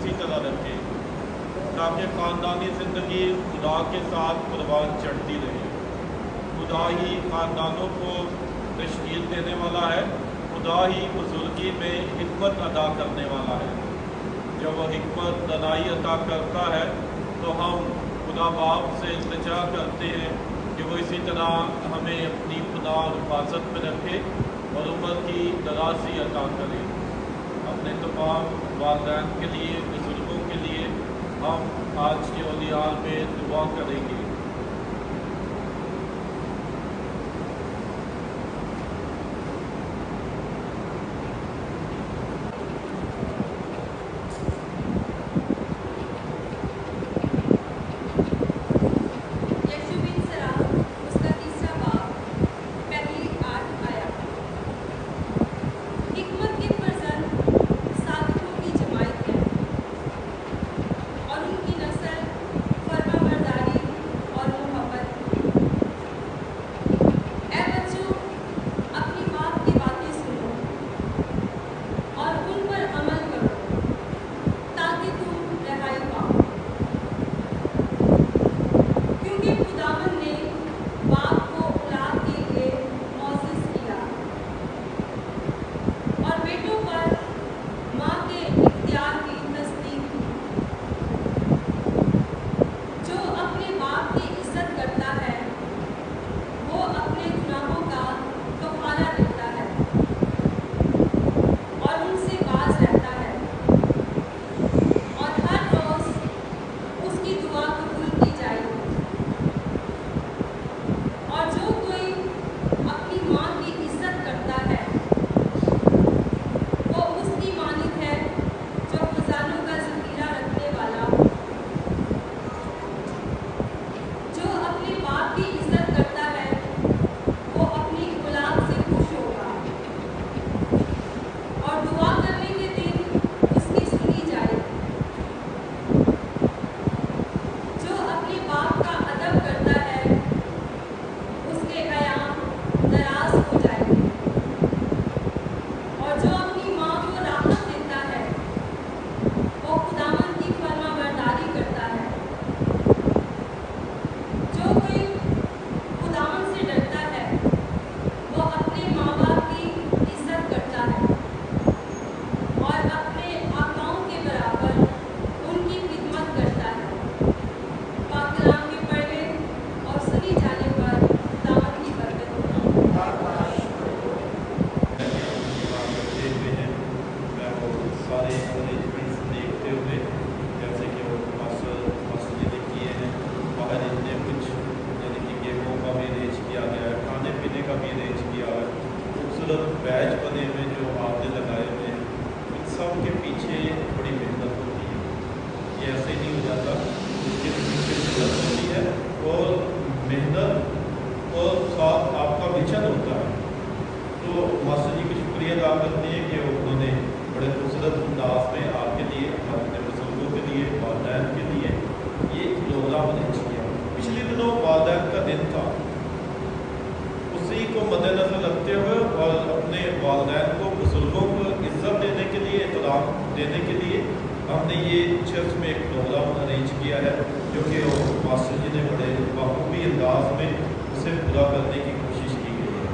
اسی طرح رکھے تاکہ خاندانی زندگی خدا کے ساتھ پروان چڑھتی رہے۔ خدا ہی خاندانوں کو تشکیل دینے والا ہے، خدا ہی بزرگی میں حکمت عطا کرنے والا ہے۔ جب وہ حکمت دانائی عطا کرتا ہے تو ہم خدا باپ سے التجا کرتے ہیں کہ وہ اسی طرح ہمیں اپنی پناہ اور حفاظت میں رکھے اور عمر کی درازی عطا کرے۔ اپنے تمام والدین کے لیے، بزرگوں کے لیے ہم آج کے اولیاء میں دعا کریں گے۔ بیچ بنے ہوئے جو آپ نے لگائے ہوئے ہیں، ان سب کے پیچھے بڑی محنت ہوتی ہے۔ یہ ایسے نہیں ہو جاتا، اس کے پیچھے محنت ہوتی ہے اور محنت اور ساتھ آپ کا مشن ہوتا ہے۔ تو ماسٹر جی کو شکریہ ادا کرتے ہیں کہ انہوں نے بڑے خوبصورت انداز میں آپ کے لیے، اپنے بزرگوں کے لیے، والدین کے لیے یہ پروگرام ارینج کیا۔ پچھلے دنوں والدین کا دن تھا، اسی کو مد نظر رکھتے ہوئے اور اپنے والدین کو، بزرگوں کو عزت دینے کے لیے، احترام دینے کے لیے ہم نے یہ چرچ میں ایک پروگرام ارینج کیا ہے، جو کہ ماسٹر جی نے بڑے بخوبی انداز میں اسے پورا کرنے کی کوشش کی گئی ہے۔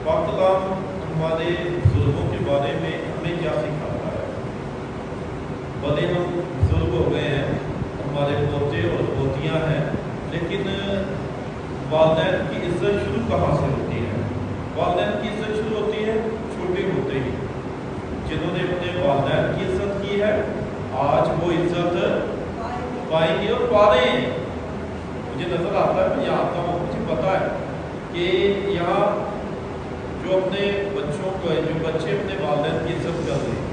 پاک کلام ہمارے بزرگوں کے بارے میں ہمیں کیا سکھاتا ہے؟ بھلے ہم بزرگ ہو گئے ہیں، ہمارے پوتے اور پوتیاں ہیں، لیکن والدین کی عزت شروع کہاں سے ہوتی ہے؟ والدین کی عزت شروع ہوتی ہے چھوٹے ہوتے ہی۔ جنہوں نے اپنے والدین کی عزت کی ہے، آج وہ عزت پائیں گے اور پا رہے ہیں۔ مجھے نظر آتا ہے، میں یہاں آتا ہوں، مجھے پتا ہے کہ یہاں جو اپنے بچوں کو، جو بچے اپنے والدین کی عزت کر رہے ہیں،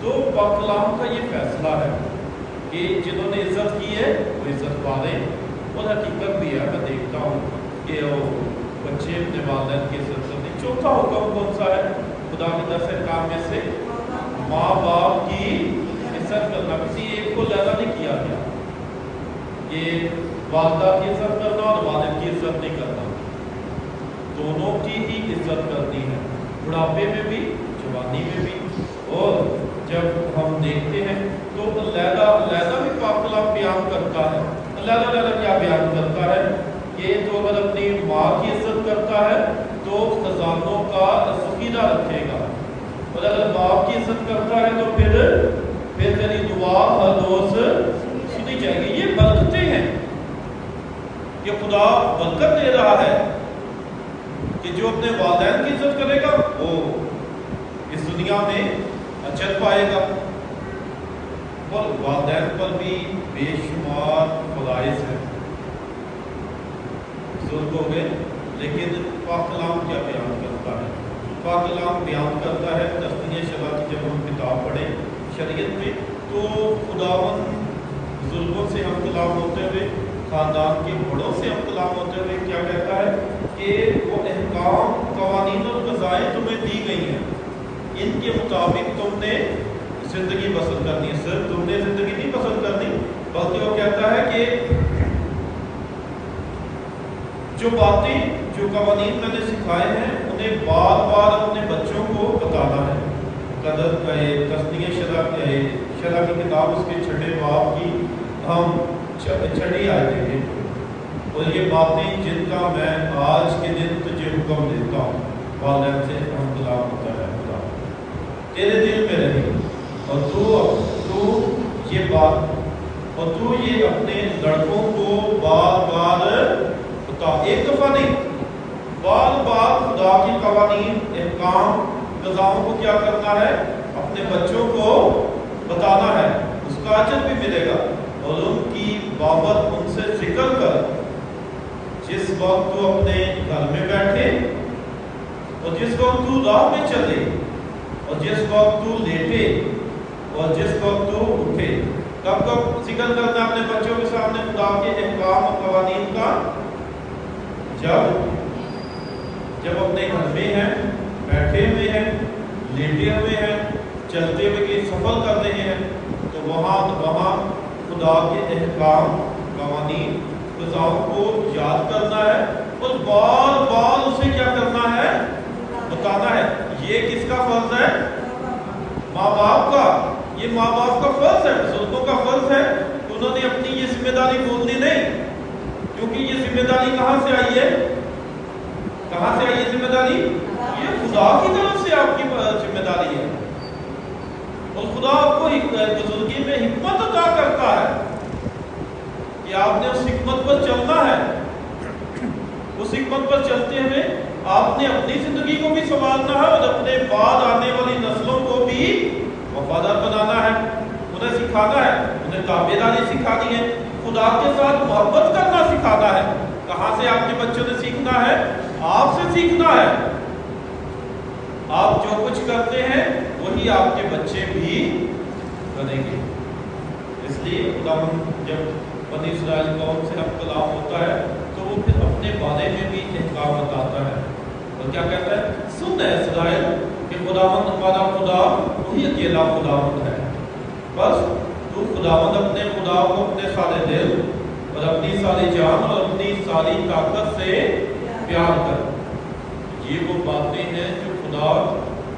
تو پاک کلام کا یہ فیصلہ ہے کہ جنہوں نے عزت کی ہے وہ عزت پا رہے ہیں۔ اور حقیقت بھی ہے، میں دیکھتا ہوں کہ وہ بچے اپنے والدین کی عزت کرتے ہیں۔ چوتھا حکم کون سا ہے خدا کے 10 احکام میں سے؟ ماں باپ کی عزت کرنا۔ کسی ایک کو زیادہ نہیں کیا گیا کہ والدہ کی عزت کرنا اور والد کی عزت نہیں کرنا، دونوں کی ہی عزت کرنی ہے، بڑھاپے میں بھی، جوانی میں بھی، اور جب ہم دیکھتے ہیں تو علیحدہ بھی پاک کلام بیان کرتا ہے. علیحدہ کیا بیان کرتا ہے کہ تو اگر اپنی ماں کی عزت کرتا ہے تو خزانوں کا ذخیرہ رکھے گا، اور اگر باپ کی عزت کرتا ہے تو پھر تیری دعا ہر روز سنی جائے گی. یہ برکتیں ہیں کہ خدا برکت دے رہا ہے کہ جو اپنے والدین کی عزت کرے گا وہ اس دنیا میں اجر پائے گا. اور والدین پر بھی بے شمار فرائض ہیں، بزرگ ہو گئے، لیکن پاک کلام کیا بیان کرتا ہے؟ پاک کلام بیان کرتا ہے تسنیہ شرع کی جب ہم کتاب پڑھیں شریعت میں تو خداوند بزرگوں سے ہم کلام ہوتے ہوئے، خاندان کے بڑوں سے ہم کلام ہوتے ہوئے کیا کہتا ہے کہ وہ احکام، قوانین اور قضائیں تمہیں دی گئی ہیں، ان کے مطابق تم نے زندگی بسر کرنی ہے. صرف تم نے زندگی نہیں بسر کرنی، بلکہ وہ کہتا ہے کہ جو باتیں، جو قوانین میں نے سکھائے ہیں انہیں بار بار اپنے بچوں کو بتانا ہے. قدر کہے، تسنیہ شرع کہے، شرع کی کتاب اس کے 6 باب کی ہم 6 آیتیں ہیں. اور یہ باتیں جن کا میں آج کے دن تجھے حکم دیتا ہوں، والدین سے ہم کلام ہوتا ہے خدا تیرے دل میں رہی، اور تو یہ بات، اور تو یہ اپنے لڑکوں کو بار بار بتا. ایک دفعہ نہیں، بار بار خدا کی قوانین، احکام، قضاؤں کو کیا کرنا ہے؟ اپنے بچوں کو بتانا ہے. اس کا اجر بھی ملے گا. اور ان کی بابت ان سے ذکر کر، جس وقت تو اپنے گھر میں بیٹھے، اور جس وقت تو راہ میں چلے، اور جس وقت تو لیٹے، اور جس وقت تو اٹھے. کب کب ذکر کرنا ہے اپنے بچوں کے سامنے خدا کے احکام اور قوانین کا؟ جب اپنے گھر میں ہیں، بیٹھے ہوئے ہیں، لیٹے ہوئے ہیں، چلتے ہوئے کہ سفر کر رہے ہیں، تو وہاں خدا کے احکام، قوانین، قضاؤں کو یاد کرنا ہے اور بار بار اسے کیا کرنا ہے؟ بتانا ہے. یہ کس کا فرض ہے؟ ماں باپ کا. یہ ماں باپ کا فرض ہے، بزرگوں کا فرض ہے. انہوں نے اپنی یہ ذمہ داری بھولنی نہیں، کیونکہ یہ ذمہ داری کہاں سے آئی ہے؟ کہاں سے آئی ہے ذمہ داری؟ یہ خدا کی طرف سے آپ کی ذمہ داری ہے. اور خدا آپ کو بزرگی میں حکمت عطا کرتا ہے کہ آپ نے اس حکمت پر چلنا ہے. اس حکمت پر چلتے ہوئے آپ نے اپنی زندگی کو بھی سنبھالنا ہے اور اپنے بعد آنے والی نسلوں کو بھی وفادار بنانا ہے. انہیں سکھانا ہے، انہیں تابعداری سکھانی ہے، خدا کے ساتھ محبت کرنا سکھانا ہے. کہاں سے آپ کے بچوں نے سیکھنا ہے؟ آپ سے سیکھنا ہے. آپ جو کچھ کرتے ہیں وہی آپ کے بچے بھی کریں گے. اس لیے خدا جب بنی اسرائیل قوم سے ہم کلام ہوتا ہے تو وہ پھر اپنے بارے میں بھی احکام بتاتا ہے. اور کیا کہتا ہے؟ سن اے اسرائیل کہ خداوند ہمارا خدا وہی اکیلا خداوند ہے. بس تو خداوند اپنے خدا کو اپنے سارے دل اور اپنی ساری جان اور اپنی ساری طاقت سے پیار کر. یہ وہ باتیں ہیں جو خدا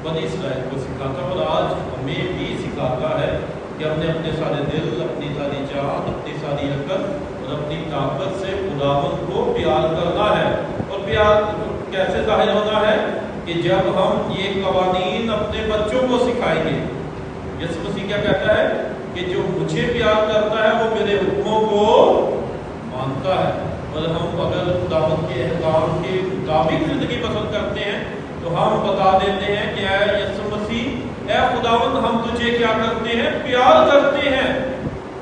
بنی اسرائیل کو سکھاتا اور آج ہمیں بھی سکھاتا ہے کہ ہم نے اپنے سارے دل، اپنی ساری جان، اپنی ساری عقل اور اپنی طاقت سے خداوند کو پیار کرنا ہے. اور پیار کیسے ظاہر ہونا ہے؟ کہ جب ہم یہ قوانین اپنے بچوں کو سکھائیں گے. یسوع مسیح کیا کہتا ہے کہ جو مجھے پیار کرتا ہے وہ میرے حکموں کو مانتا ہے. اور ہم اگر خداوند کے احکام کے مطابق زندگی پسند کرتے ہیں تو ہم بتا دیتے ہیں کہ اے یسوع مسیح، اے خداوند، ہم تجھے کیا کرتے ہیں؟ پیار کرتے ہیں.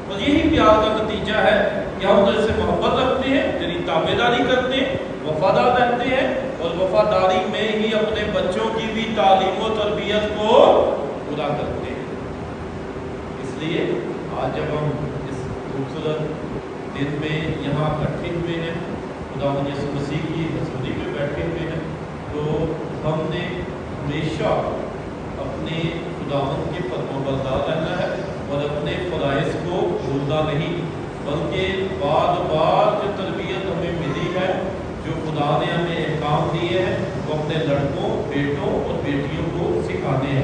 اور یہی پیار کا نتیجہ ہے کہ ہم تجھ سے محبت رکھتے ہیں، تیری تابعداری کرتے ہیں، وفادار رہتے ہیں، اور وفاداری میں ہی اپنے بچوں کی بھی تعلیم و تربیت کو پورا کرتے ہیں. اس لیے آج جب ہم اس خوبصورت دن میں یہاں اکٹھے ہوئے ہیں، خداوند یسوع مسیح کی حضوری میں بیٹھے ہوئے ہیں، تو ہم نے ہمیشہ اپنے خداوند کے فرمان بردار رہنا ہے اور اپنے فرائض کو بھولنا نہیں، بلکہ بار بار جو تربیت ہمیں ملی ہے، جو خدا نے ہمیں احکام دیے ہیں، وہ اپنے لڑکوں، بیٹوں اور بیٹیوں کو سکھانے ہیں